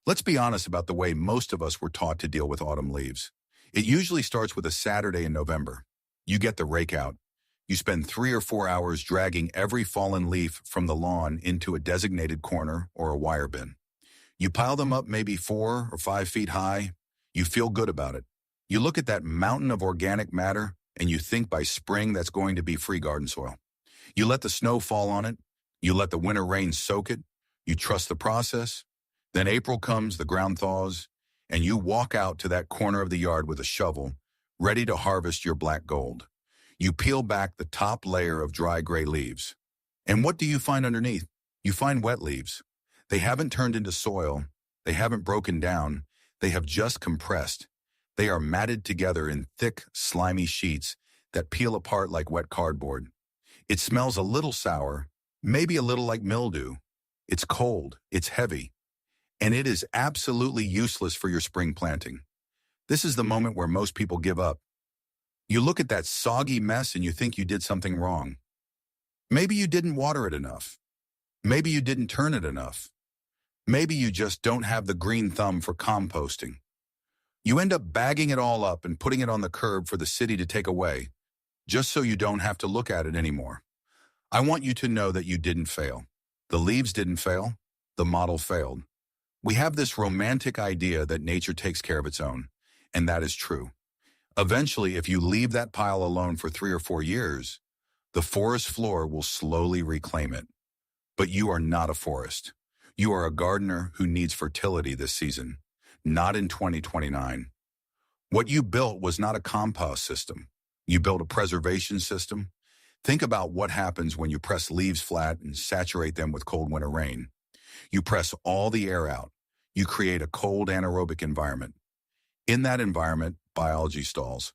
Let's be honest about the way most of us were taught to deal with autumn leaves. It usually starts with a Saturday in November. You get the rake out. You spend 3 or 4 hours dragging every fallen leaf from the lawn into a designated corner or a wire bin. You pile them up maybe 4 or 5 feet high. You feel good about it. You look at that mountain of organic matter and you think by spring that's going to be free garden soil. You let the snow fall on it. You let the winter rain soak it. You trust the process. Then April comes, the ground thaws, and you walk out to that corner of the yard with a shovel, ready to harvest your black gold. You peel back the top layer of dry gray leaves. And what do you find underneath? You find wet leaves. They haven't turned into soil. They haven't broken down. They have just compressed. They are matted together in thick, slimy sheets that peel apart like wet cardboard. It smells a little sour, maybe a little like mildew. It's cold, it's heavy, and it is absolutely useless for your spring planting. This is the moment where most people give up. You look at that soggy mess and you think you did something wrong. Maybe you didn't water it enough. Maybe you didn't turn it enough. Maybe you just don't have the green thumb for composting. You end up bagging it all up and putting it on the curb for the city to take away, just so you don't have to look at it anymore. I want you to know that you didn't fail. The leaves didn't fail. The model failed. We have this romantic idea that nature takes care of its own, and that is true. Eventually, if you leave that pile alone for 3 or 4 years, the forest floor will slowly reclaim it. But you are not a forest. You are a gardener who needs fertility this season, not in 2029. What you built was not a compost system. You built a preservation system. Think about what happens when you press leaves flat and saturate them with cold winter rain. You press all the air out. You create a cold anaerobic environment. In that environment, biology stalls.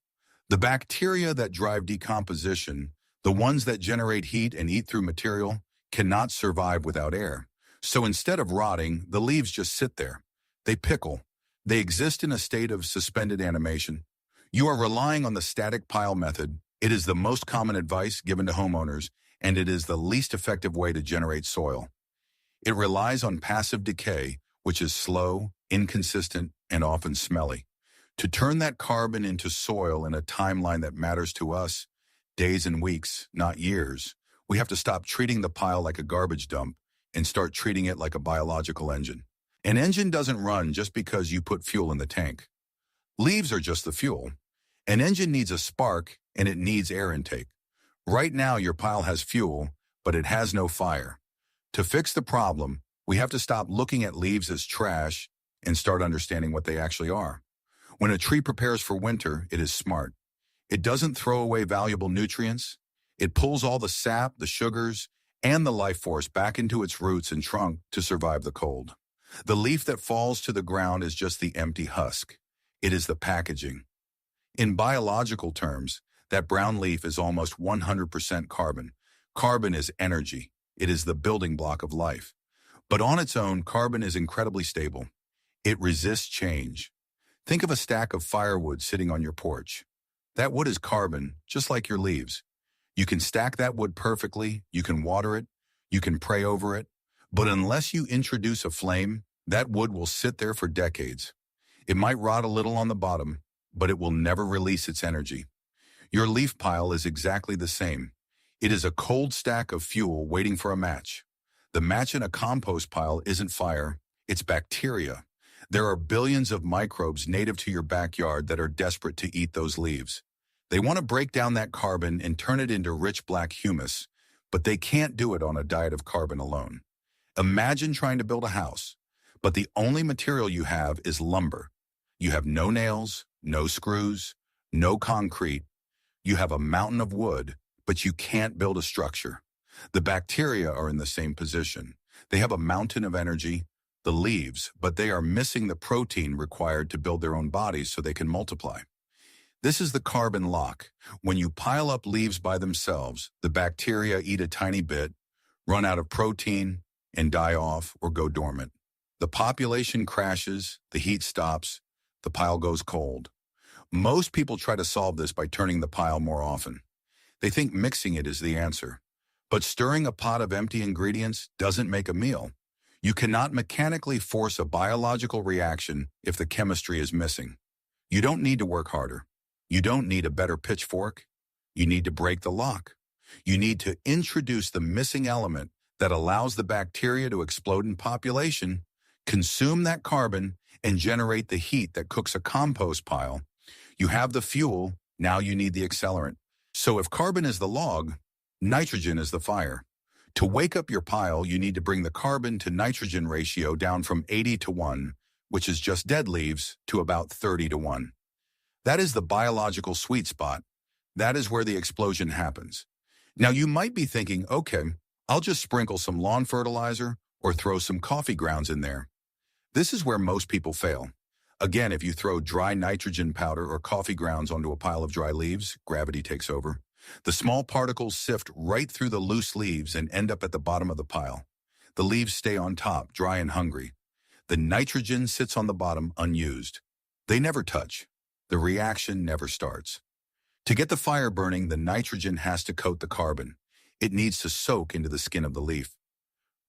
The bacteria that drive decomposition, the ones that generate heat and eat through material, cannot survive without air. So instead of rotting, the leaves just sit there. They pickle. They exist in a state of suspended animation. You are relying on the static pile method. It is the most common advice given to homeowners, and it is the least effective way to generate soil. It relies on passive decay, which is slow, inconsistent, and often smelly. To turn that carbon into soil in a timeline that matters to us, days and weeks, not years, we have to stop treating the pile like a garbage dump and start treating it like a biological engine. An engine doesn't run just because you put fuel in the tank. Leaves are just the fuel. An engine needs a spark, and it needs air intake. Right now, your pile has fuel, but it has no fire. To fix the problem, we have to stop looking at leaves as trash and start understanding what they actually are. When a tree prepares for winter, it is smart. It doesn't throw away valuable nutrients. It pulls all the sap, the sugars, and the life force back into its roots and trunk to survive the cold. The leaf that falls to the ground is just the empty husk. It is the packaging. In biological terms, that brown leaf is almost 100% carbon. Carbon is energy. It is the building block of life. But on its own, carbon is incredibly stable. It resists change. Think of a stack of firewood sitting on your porch. That wood is carbon, just like your leaves. You can stack that wood perfectly, you can water it, you can pray over it, but unless you introduce a flame, that wood will sit there for decades. It might rot a little on the bottom, but it will never release its energy. Your leaf pile is exactly the same. It is a cold stack of fuel waiting for a match. The match in a compost pile isn't fire, it's bacteria. There are billions of microbes native to your backyard that are desperate to eat those leaves. They want to break down that carbon and turn it into rich black humus, but they can't do it on a diet of carbon alone. Imagine trying to build a house, but the only material you have is lumber. You have no nails, no screws, no concrete. You have a mountain of wood, but you can't build a structure. The bacteria are in the same position. They have a mountain of energy, the leaves, but they are missing the protein required to build their own bodies so they can multiply. This is the carbon lock. When you pile up leaves by themselves, the bacteria eat a tiny bit, run out of protein, and die off or go dormant. The population crashes, the heat stops, the pile goes cold. Most people try to solve this by turning the pile more often. They think mixing it is the answer. But stirring a pot of empty ingredients doesn't make a meal. You cannot mechanically force a biological reaction if the chemistry is missing. You don't need to work harder. You don't need a better pitchfork. You need to break the lock. You need to introduce the missing element that allows the bacteria to explode in population, consume that carbon, and generate the heat that cooks a compost pile. You have the fuel, now you need the accelerant. So if carbon is the log, nitrogen is the fire. To wake up your pile, you need to bring the carbon to nitrogen ratio down from 80 to 1, which is just dead leaves, to about 30 to 1. That is the biological sweet spot. That is where the explosion happens. Now you might be thinking, okay, I'll just sprinkle some lawn fertilizer or throw some coffee grounds in there. This is where most people fail. Again, if you throw dry nitrogen powder or coffee grounds onto a pile of dry leaves, gravity takes over. The small particles sift right through the loose leaves and end up at the bottom of the pile. The leaves stay on top, dry and hungry. The nitrogen sits on the bottom, unused. They never touch. The reaction never starts. To get the fire burning, the nitrogen has to coat the carbon. It needs to soak into the skin of the leaf.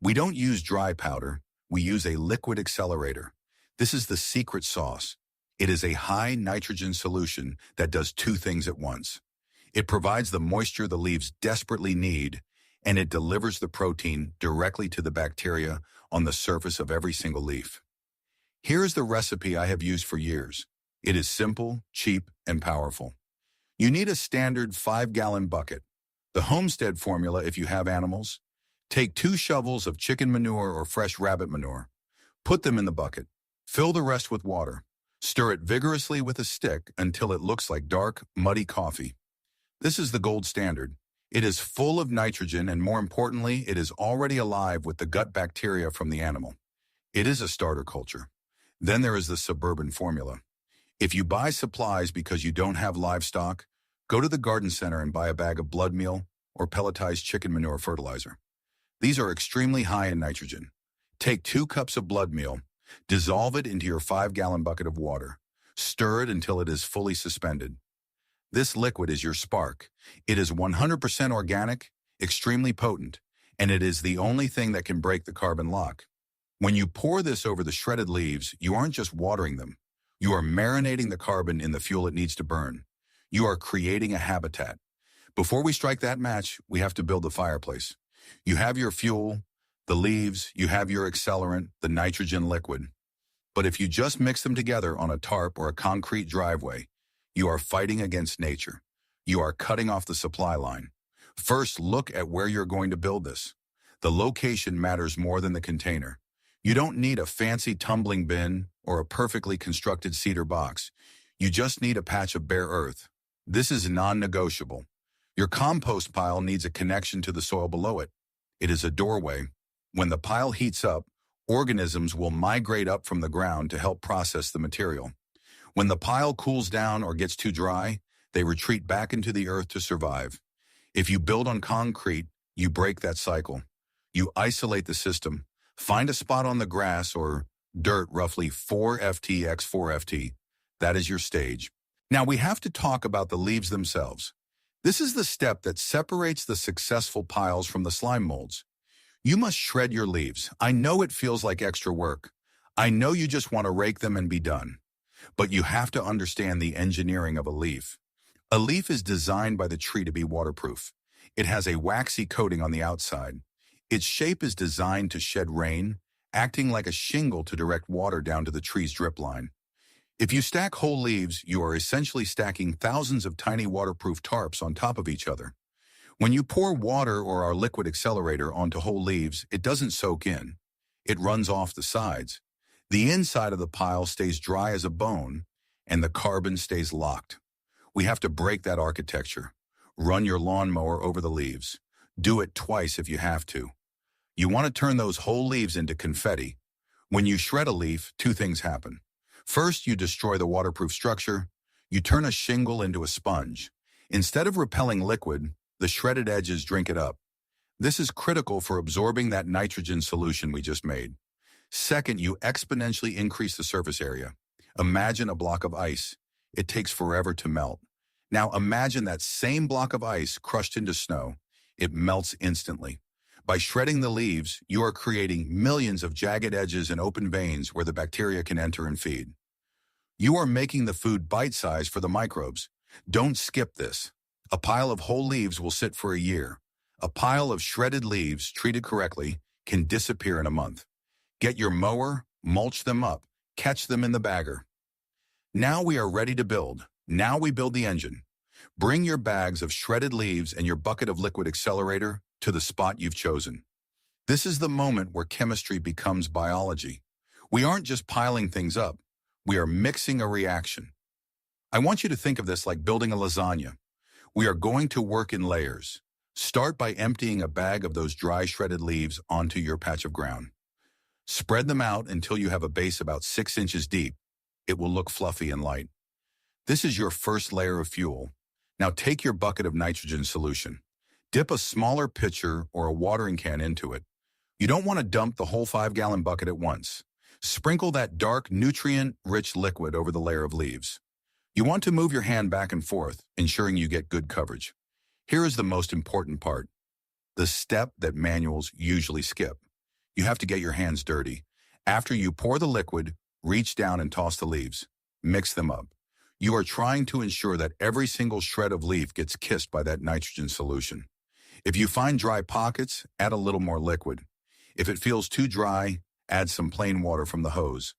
We don't use dry powder. We use a liquid accelerator. This is the secret sauce. It is a high nitrogen solution that does two things at once. It provides the moisture the leaves desperately need, and it delivers the protein directly to the bacteria on the surface of every single leaf. Here is the recipe I have used for years. It is simple, cheap, and powerful. You need a standard 5-gallon bucket. The homestead formula if you have animals. Take 2 shovels of chicken manure or fresh rabbit manure. Put them in the bucket. Fill the rest with water. Stir it vigorously with a stick until it looks like dark, muddy coffee. This is the gold standard. It is full of nitrogen, and more importantly, it is already alive with the gut bacteria from the animal. It is a starter culture. Then there is the suburban formula. If you buy supplies because you don't have livestock, go to the garden center and buy a bag of blood meal or pelletized chicken manure fertilizer. These are extremely high in nitrogen. Take 2 cups of blood meal, dissolve it into your 5-gallon bucket of water. Stir it until it is fully suspended. This liquid is your spark. It is 100% organic, extremely potent, and it is the only thing that can break the carbon lock. When you pour this over the shredded leaves, you aren't just watering them. You are marinating the carbon in the fuel it needs to burn. You are creating a habitat. Before we strike that match, we have to build the fireplace. You have your fuel, the leaves, you have your accelerant, the nitrogen liquid. But if you just mix them together on a tarp or a concrete driveway, you are fighting against nature. You are cutting off the supply line. First, look at where you're going to build this. The location matters more than the container. You don't need a fancy tumbling bin or a perfectly constructed cedar box. You just need a patch of bare earth. This is non-negotiable. Your compost pile needs a connection to the soil below it. It is a doorway. When the pile heats up, organisms will migrate up from the ground to help process the material. When the pile cools down or gets too dry, they retreat back into the earth to survive. If you build on concrete, you break that cycle. You isolate the system. Find a spot on the grass or dirt roughly 4 ft x 4 ft. That is your stage. Now we have to talk about the leaves themselves. This is the step that separates the successful piles from the slime molds. You must shred your leaves. I know it feels like extra work. I know you just want to rake them and be done. But you have to understand the engineering of a leaf. A leaf is designed by the tree to be waterproof. It has a waxy coating on the outside. Its shape is designed to shed rain, acting like a shingle to direct water down to the tree's drip line. If you stack whole leaves, you are essentially stacking thousands of tiny waterproof tarps on top of each other. When you pour water or our liquid accelerator onto whole leaves, it doesn't soak in. It runs off the sides. The inside of the pile stays dry as a bone, and the carbon stays locked. We have to break that architecture. Run your lawnmower over the leaves. Do it twice if you have to. You want to turn those whole leaves into confetti. When you shred a leaf, 2 things happen. First, you destroy the waterproof structure. You turn a shingle into a sponge. Instead of repelling liquid, the shredded edges drink it up. This is critical for absorbing that nitrogen solution we just made. Second, you exponentially increase the surface area. Imagine a block of ice. It takes forever to melt. Now imagine that same block of ice crushed into snow. It melts instantly. By shredding the leaves, you are creating millions of jagged edges and open veins where the bacteria can enter and feed. You are making the food bite-sized for the microbes. Don't skip this. A pile of whole leaves will sit for a year. A pile of shredded leaves, treated correctly, can disappear in a month. Get your mower, mulch them up, catch them in the bagger. Now we are ready to build. Now we build the engine. Bring your bags of shredded leaves and your bucket of liquid accelerator to the spot you've chosen. This is the moment where chemistry becomes biology. We aren't just piling things up. We are mixing a reaction. I want you to think of this like building a lasagna. We are going to work in layers. Start by emptying a bag of those dry shredded leaves onto your patch of ground. Spread them out until you have a base about 6 inches deep. It will look fluffy and light. This is your first layer of fuel. Now take your bucket of nitrogen solution. Dip a smaller pitcher or a watering can into it. You don't want to dump the whole 5-gallon bucket at once. Sprinkle that dark, nutrient-rich liquid over the layer of leaves. You want to move your hand back and forth, ensuring you get good coverage. Here is the most important part, the step that manuals usually skip. You have to get your hands dirty. After you pour the liquid, reach down and toss the leaves. Mix them up. You are trying to ensure that every single shred of leaf gets kissed by that nitrogen solution. If you find dry pockets, add a little more liquid. If it feels too dry, add some plain water from the hose.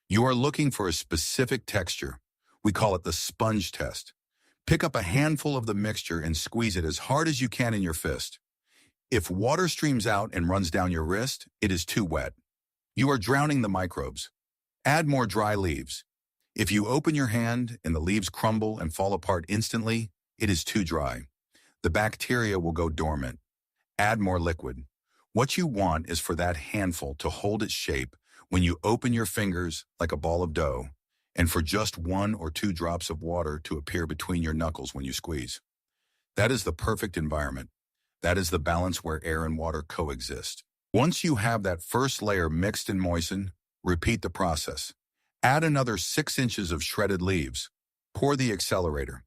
You are looking for a specific texture. We call it the sponge test. Pick up a handful of the mixture and squeeze it as hard as you can in your fist. If water streams out and runs down your wrist, it is too wet. You are drowning the microbes. Add more dry leaves. If you open your hand and the leaves crumble and fall apart instantly, it is too dry. The bacteria will go dormant. Add more liquid. What you want is for that handful to hold its shape when you open your fingers like a ball of dough, and for just 1 or 2 drops of water to appear between your knuckles when you squeeze. That is the perfect environment. That is the balance where air and water coexist. Once you have that first layer mixed and moistened, repeat the process. Add another 6 inches of shredded leaves. Pour the accelerator.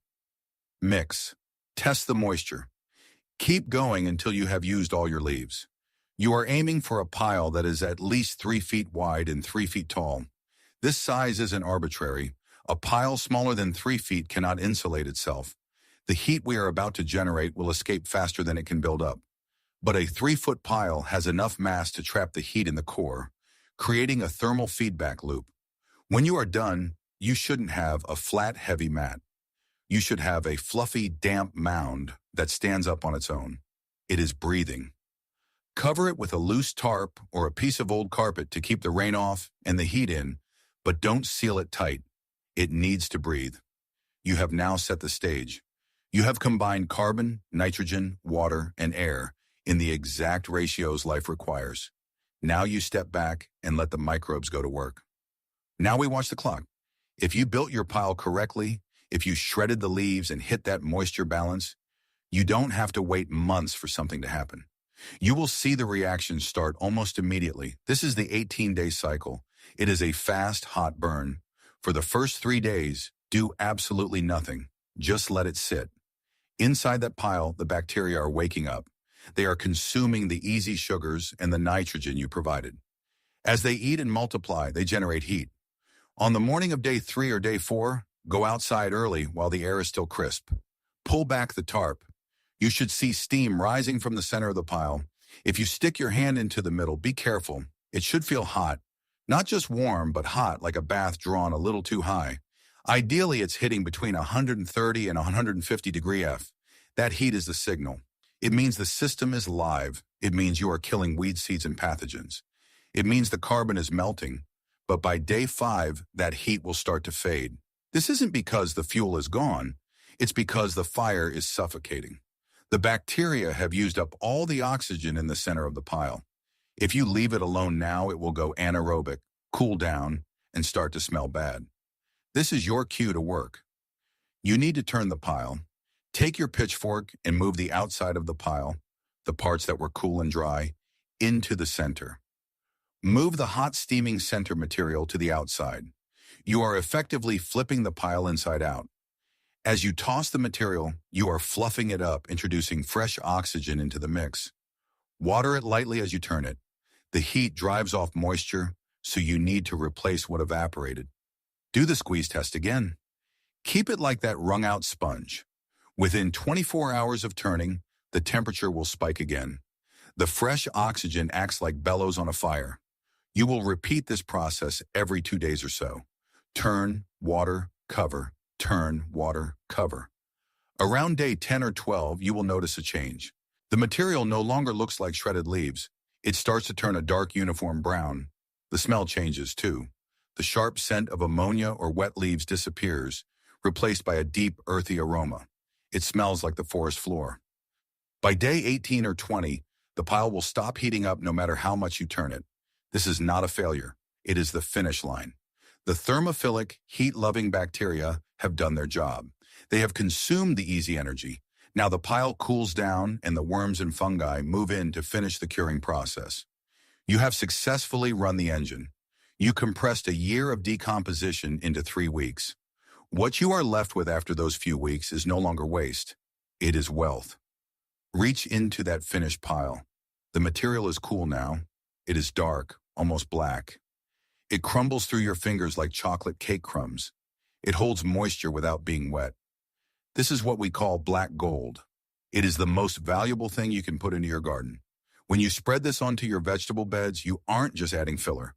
Mix. Test the moisture. Keep going until you have used all your leaves. You are aiming for a pile that is at least 3 feet wide and 3 feet tall. This size isn't arbitrary. A pile smaller than 3 feet cannot insulate itself. The heat we are about to generate will escape faster than it can build up. But a 3-foot pile has enough mass to trap the heat in the core, creating a thermal feedback loop. When you are done, you shouldn't have a flat, heavy mat. You should have a fluffy, damp mound that stands up on its own. It is breathing. Cover it with a loose tarp or a piece of old carpet to keep the rain off and the heat in, but don't seal it tight. It needs to breathe. You have now set the stage. You have combined carbon, nitrogen, water, and air in the exact ratios life requires. Now you step back and let the microbes go to work. Now we watch the clock. If you built your pile correctly, if you shredded the leaves and hit that moisture balance, you don't have to wait months for something to happen. You will see the reaction start almost immediately. This is the 18-day cycle. It is a fast, hot burn. For the first 3 days, do absolutely nothing. Just let it sit. Inside that pile, the bacteria are waking up. They are consuming the easy sugars and the nitrogen you provided. As they eat and multiply, they generate heat. On the morning of day 3 or day 4, go outside early while the air is still crisp. Pull back the tarp. You should see steam rising from the center of the pile. If you stick your hand into the middle, be careful. It should feel hot. Not just warm, but hot, like a bath drawn a little too high. Ideally, it's hitting between 130 and 150 degree F. That heat is the signal. It means the system is live. It means you are killing weed seeds and pathogens. It means the carbon is melting. But by day 5, that heat will start to fade. This isn't because the fuel is gone. It's because the fire is suffocating. The bacteria have used up all the oxygen in the center of the pile. If you leave it alone now, it will go anaerobic, cool down, and start to smell bad. This is your cue to work. You need to turn the pile. Take your pitchfork and move the outside of the pile, the parts that were cool and dry, into the center. Move the hot steaming center material to the outside. You are effectively flipping the pile inside out. As you toss the material, you are fluffing it up, introducing fresh oxygen into the mix. Water it lightly as you turn it. The heat drives off moisture, so you need to replace what evaporated. Do the squeeze test again. Keep it like that wrung-out sponge. Within 24 hours of turning, the temperature will spike again. The fresh oxygen acts like bellows on a fire. You will repeat this process every 2 days or so. Turn, water, cover, turn, water, cover. Around day 10 or 12, you will notice a change. The material no longer looks like shredded leaves. It starts to turn a dark uniform brown. The smell changes too. The sharp scent of ammonia or wet leaves disappears, replaced by a deep, earthy aroma. It smells like the forest floor. By day 18 or 20, the pile will stop heating up no matter how much you turn it. This is not a failure. It is the finish line. The thermophilic, heat-loving bacteria have done their job. They have consumed the easy energy. Now the pile cools down and the worms and fungi move in to finish the curing process. You have successfully run the engine. You compressed a year of decomposition into 3 weeks. What you are left with after those few weeks is no longer waste. It is wealth. Reach into that finished pile. The material is cool now. It is dark, almost black. It crumbles through your fingers like chocolate cake crumbs. It holds moisture without being wet. This is what we call black gold. It is the most valuable thing you can put into your garden. When you spread this onto your vegetable beds, you aren't just adding filler.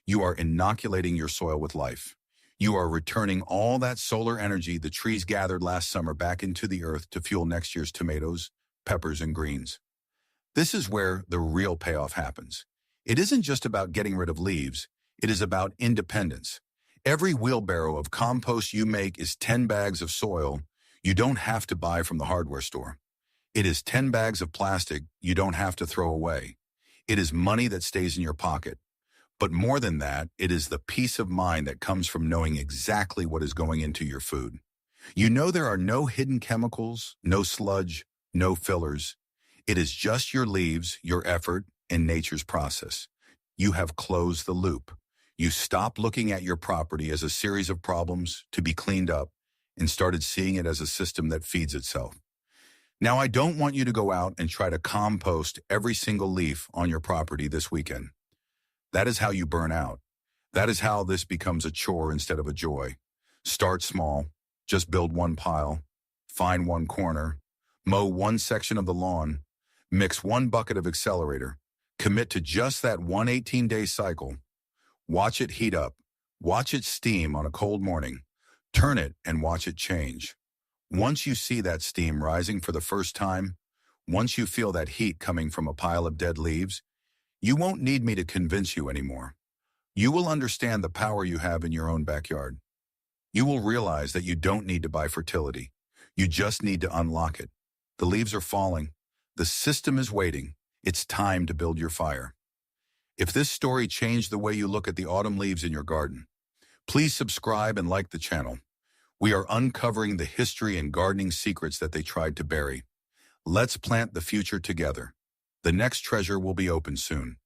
You are inoculating your soil with life. You are returning all that solar energy the trees gathered last summer back into the earth to fuel next year's tomatoes, peppers, and greens. This is where the real payoff happens. It isn't just about getting rid of leaves. It is about independence. Every wheelbarrow of compost you make is 10 bags of soil you don't have to buy from the hardware store. It is 10 bags of plastic you don't have to throw away. It is money that stays in your pocket. But more than that, it is the peace of mind that comes from knowing exactly what is going into your food. You know there are no hidden chemicals, no sludge, no fillers. It is just your leaves, your effort, and nature's process. You have closed the loop. You stopped looking at your property as a series of problems to be cleaned up and started seeing it as a system that feeds itself. Now, I don't want you to go out and try to compost every single leaf on your property this weekend. That is how you burn out. That is how this becomes a chore instead of a joy. Start small. Just build one pile. Find one corner. Mow one section of the lawn. Mix one bucket of accelerator. Commit to just that one 18-day cycle. Watch it heat up. Watch it steam on a cold morning. Turn it and watch it change. Once you see that steam rising for the first time, once you feel that heat coming from a pile of dead leaves, you won't need me to convince you anymore. You will understand the power you have in your own backyard. You will realize that you don't need to buy fertility. You just need to unlock it. The leaves are falling. The system is waiting. It's time to build your fire. If this story changed the way you look at the autumn leaves in your garden, please subscribe and like the channel. We are uncovering the history and gardening secrets that they tried to bury. Let's plant the future together. The next treasure will be open soon.